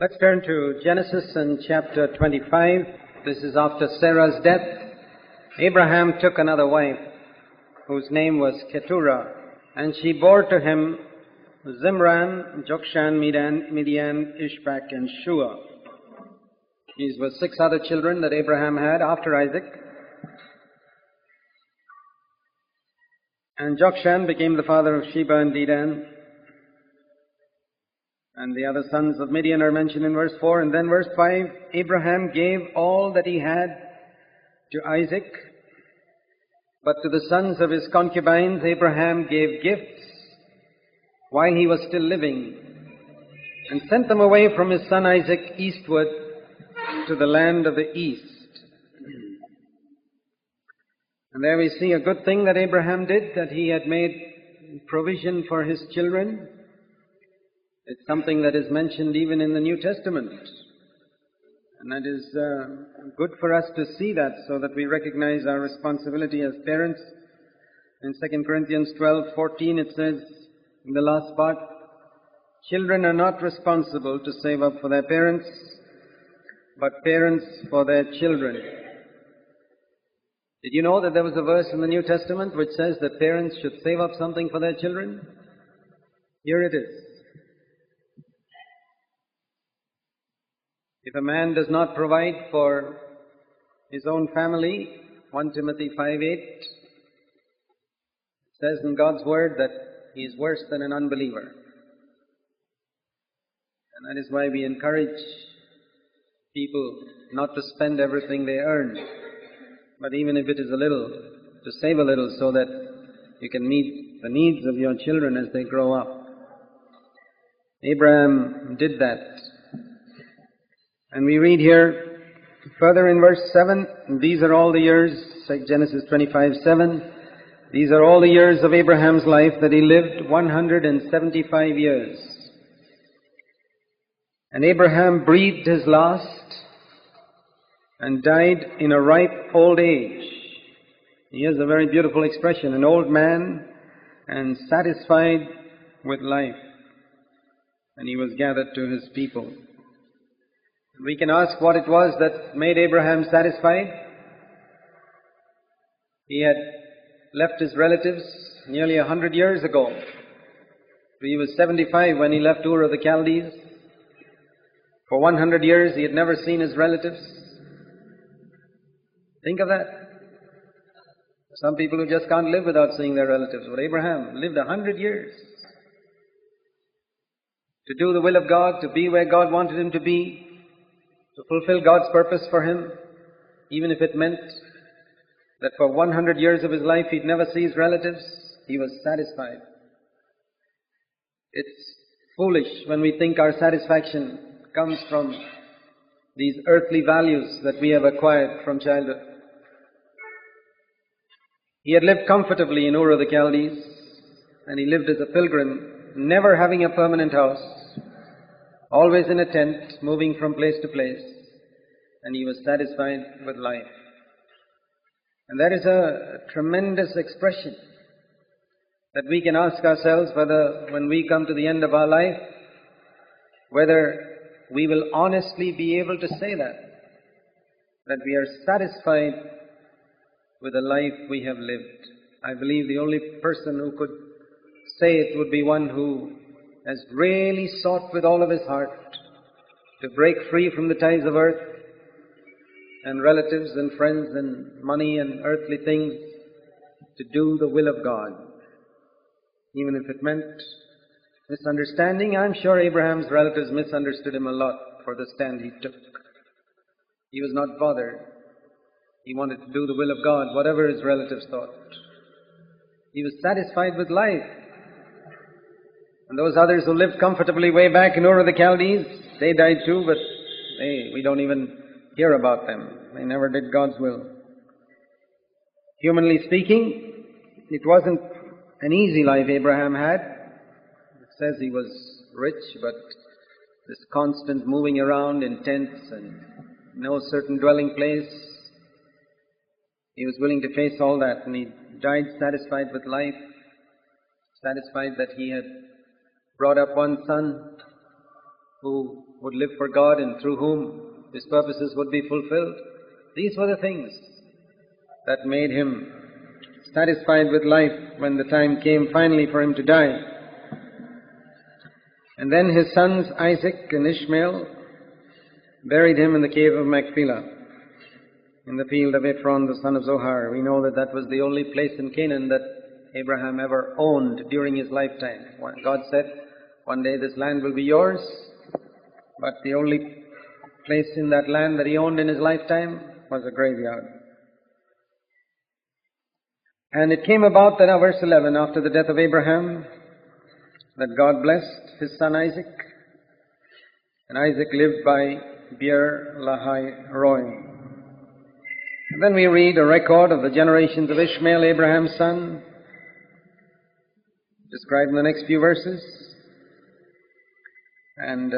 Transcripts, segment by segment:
Let's turn to Genesis and chapter 25. This is after Sarah's death. Abraham took another wife, whose name was Keturah, and she bore to him Zimran, Jokshan, Midian, Ishbak, and Shua. These were 6 other children that Abraham had after Isaac. And Jokshan became the father of Sheba and Dedan. And the other sons of Midian are mentioned in verse 4. And then verse 5, Abraham gave all that he had to Isaac, but to the sons of his concubines Abraham gave gifts while he was still living, and sent them away from his son Isaac eastward to the land of the east. And there we see a good thing that Abraham did, that he had made provision for his children. It's something that is mentioned even in the New Testament. And that is good for us to see that, so that we recognize our responsibility as parents. In 2 Corinthians 12:14 it says, in the last part, children are not responsible to save up for their parents, but parents for their children. Did you know that there was a verse in the New Testament which says that parents should save up something for their children? Here it is. If a man does not provide for his own family, 1 Timothy 5:8 says in God's Word that he is worse than an unbeliever. And that is why we encourage people not to spend everything they earn, but even if it is a little, to save a little so that you can meet the needs of your children as they grow up. Abraham did that. And we read here further in verse 7, these are all the years, like Genesis 25:7, these are all the years of Abraham's life, that he lived 175 years. And Abraham breathed his last and died in a ripe old age. Here's a very beautiful expression, an old man and satisfied with life. And he was gathered to his people. We can ask what it was that made Abraham satisfied. He had left his relatives nearly 100 years ago. He was 75 when he left Ur of the Chaldees. For 100 years he had never seen his relatives. Think of that. Some people who just can't live without seeing their relatives. But Abraham lived 100 years to do the will of God, to be where God wanted him to be, to fulfill God's purpose for him, even if it meant that for 100 years of his life he'd never see his relatives. He was satisfied. It's foolish when we think our satisfaction comes from these earthly values that we have acquired from childhood. He had lived comfortably in Ur of the Chaldees, and he lived as a pilgrim, never having a permanent house, always in a tent, moving from place to place, and he was satisfied with life. And that is a tremendous expression that we can ask ourselves whether, when we come to the end of our life, whether we will honestly be able to say that we are satisfied with the life we have lived. I believe the only person who could say it would be one who has really sought with all of his heart to break free from the ties of earth and relatives and friends and money and earthly things, to do the will of God, even if it meant misunderstanding. I'm sure Abraham's relatives misunderstood him a lot for the stand he took. He was not bothered. He wanted to do the will of God, whatever his relatives thought. He was satisfied with life. And those others who lived comfortably way back in Ur of the Chaldees, they died too, but we don't even hear about them. They never did God's will. Humanly speaking, it wasn't an easy life Abraham had. It says he was rich, but this constant moving around in tents and no certain dwelling place, he was willing to face all that, and he died satisfied with life, satisfied that he had brought up one son, who would live for God and through whom His purposes would be fulfilled. These were the things that made him satisfied with life when the time came finally for him to die. And then his sons Isaac and Ishmael buried him in the cave of Machpelah, in the field of Ephron the son of Zohar. We know that that was the only place in Canaan that Abraham ever owned during his lifetime. God said, one day this land will be yours, but the only place in that land that he owned in his lifetime was a graveyard. And it came about that, verse 11, after the death of Abraham, that God blessed his son Isaac, and Isaac lived by Beer Lahai Roi. And then we read a record of the generations of Ishmael, Abraham's son, described in the next few verses. And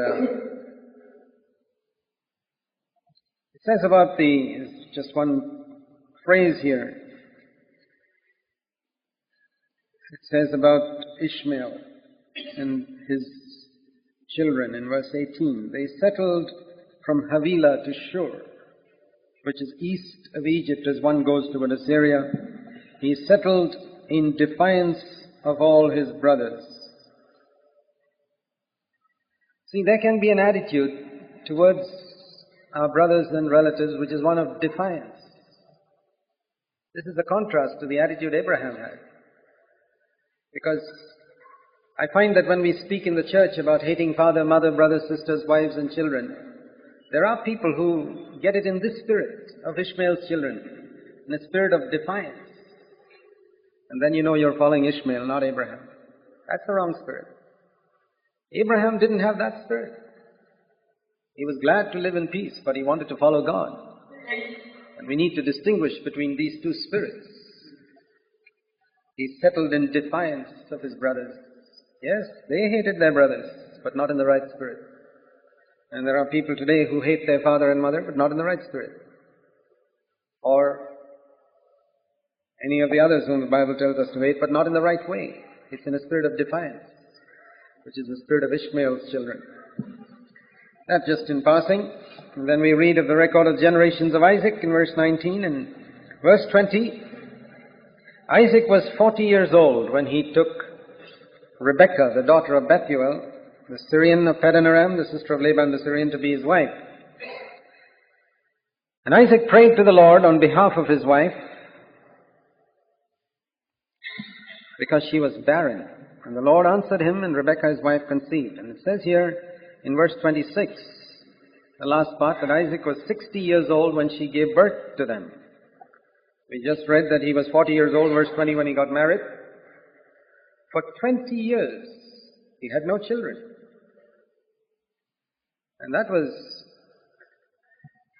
it says about just one phrase here. It says about Ishmael and his children in verse 18. They settled from Havilah to Shur, which is east of Egypt as one goes toward Assyria. He settled in defiance of all his brothers. See, there can be an attitude towards our brothers and relatives which is one of defiance. This is the contrast to the attitude Abraham had. Because I find that when we speak in the church about hating father, mother, brothers, sisters, wives and children, there are people who get it in this spirit of Ishmael's children, in a spirit of defiance. And then you know you're following Ishmael, not Abraham. That's the wrong spirit. Abraham didn't have that spirit. He was glad to live in peace, but he wanted to follow God. And we need to distinguish between these two spirits. He settled in defiance of his brothers. Yes, they hated their brothers, but not in the right spirit. And there are people today who hate their father and mother, but not in the right spirit. Or any of the others whom the Bible tells us to hate, but not in the right way. It's in a spirit of defiance, which is the spirit of Ishmael's children. That just in passing. And then we read of the record of generations of Isaac in verse 19 and verse 20. Isaac was 40 years old when he took Rebekah, the daughter of Bethuel, the Syrian of Padanaram, the sister of Laban the Syrian, to be his wife. And Isaac prayed to the Lord on behalf of his wife because she was barren. And the Lord answered him, and Rebekah his wife conceived. And it says here in verse 26, the last part, that Isaac was 60 years old when she gave birth to them. We just read that he was 40 years old, verse 20, when he got married. For 20 years, he had no children. And that was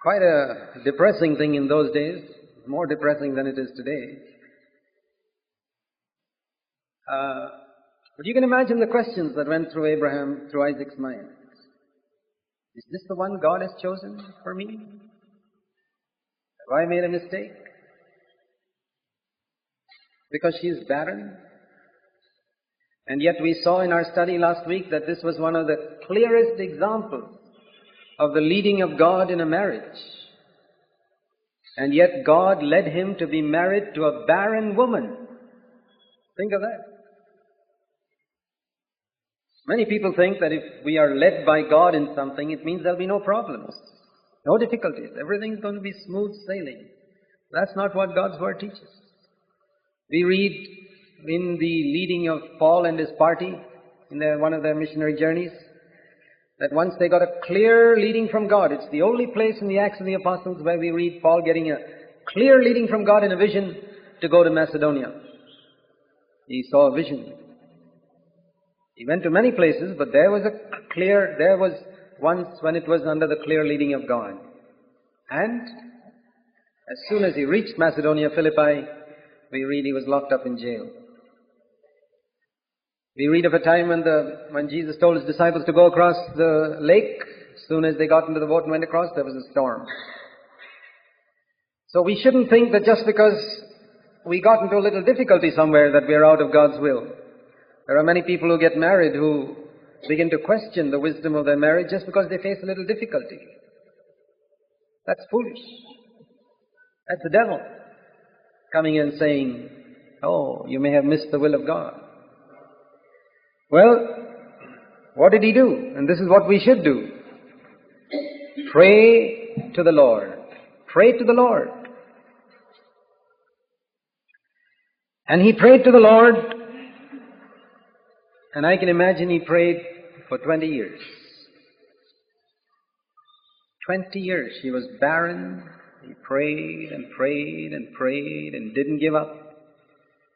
quite a depressing thing in those days, more depressing than it is today. But you can imagine the questions that went through Isaac's mind. Is this the one God has chosen for me? Have I made a mistake? Because she is barren. And yet we saw in our study last week that this was one of the clearest examples of the leading of God in a marriage. And yet God led him to be married to a barren woman. Think of that. Many people think that if we are led by God in something, it means there'll be no problems, no difficulties. Everything's going to be smooth sailing. That's not what God's Word teaches. We read in the leading of Paul and his party in one of their missionary journeys that once they got a clear leading from God. It's the only place in the Acts of the Apostles where we read Paul getting a clear leading from God in a vision to go to Macedonia. He saw a vision. He went to many places, but there was once when it was under the clear leading of God. And as soon as he reached Macedonia, Philippi, we read he was locked up in jail. We read of a time when Jesus told his disciples to go across the lake. As soon as they got into the boat and went across, there was a storm. So we shouldn't think that just because we got into a little difficulty somewhere that we are out of God's will. There are many people who get married who begin to question the wisdom of their marriage just because they face a little difficulty. That's foolish. That's the devil coming and saying, oh, you may have missed the will of God. Well, what did he do? And this is what we should do. Pray to the Lord. Pray to the Lord. And he prayed to the Lord, and I can imagine he prayed for 20 years. 20 years. She was barren. He prayed and prayed and prayed and didn't give up.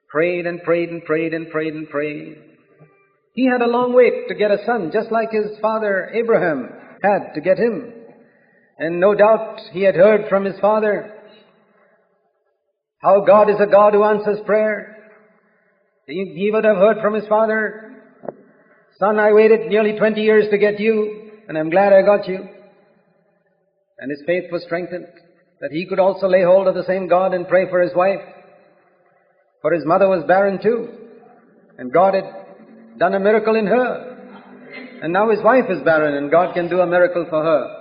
Prayed and prayed and prayed and prayed and prayed. He had a long wait to get a son, just like his father Abraham had to get him. And no doubt he had heard from his father how God is a God who answers prayer. He would have heard from his father, son, I waited nearly 20 years to get you, and I'm glad I got you. And his faith was strengthened, that he could also lay hold of the same God and pray for his wife. For his mother was barren too, and God had done a miracle in her. And now his wife is barren, and God can do a miracle for her.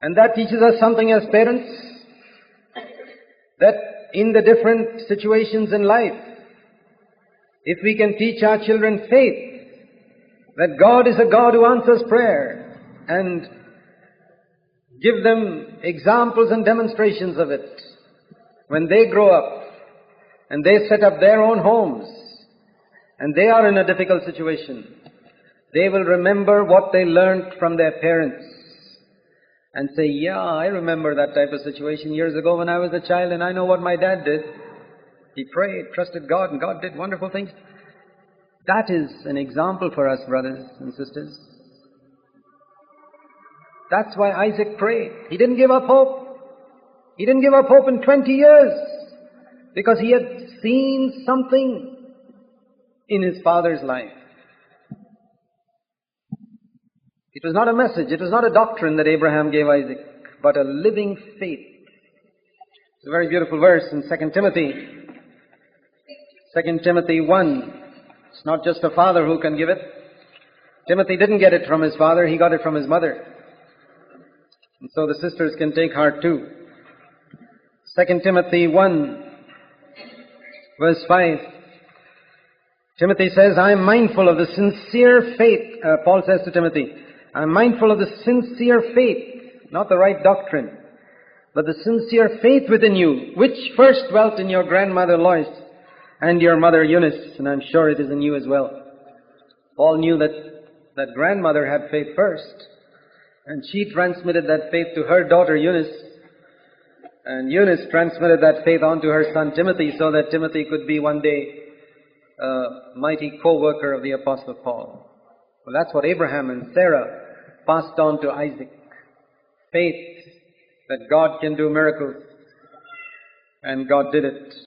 And that teaches us something as parents, that in the different situations in life, if we can teach our children faith, that God is a God who answers prayer, and give them examples and demonstrations of it, when they grow up and they set up their own homes and they are in a difficult situation, they will remember what they learned from their parents and say, yeah, I remember that type of situation years ago when I was a child, and I know what my dad did. He prayed, trusted God, and God did wonderful things. That is an example for us, brothers and sisters. That's why Isaac prayed. He didn't give up hope. He didn't give up hope in 20 years because he had seen something in his father's life. It was not a message, it was not a doctrine that Abraham gave Isaac, but a living faith. It's a very beautiful verse in 2 Timothy. 2 Timothy 1. It's not just a father who can give it. Timothy didn't get it from his father, he got it from his mother. And so the sisters can take heart too. 2 Timothy 1, verse 5. Timothy says, I am mindful of the sincere faith. Paul says to Timothy, I am mindful of the sincere faith, not the right doctrine, but the sincere faith within you, which first dwelt in your grandmother Lois and your mother Eunice, and I'm sure it is in you as well. Paul knew that grandmother had faith first, and she transmitted that faith to her daughter Eunice, and Eunice transmitted that faith on to her son Timothy, so that Timothy could be one day a mighty co-worker of the Apostle Paul. Well, that's what Abraham and Sarah passed on to Isaac. Faith that God can do miracles, and God did it.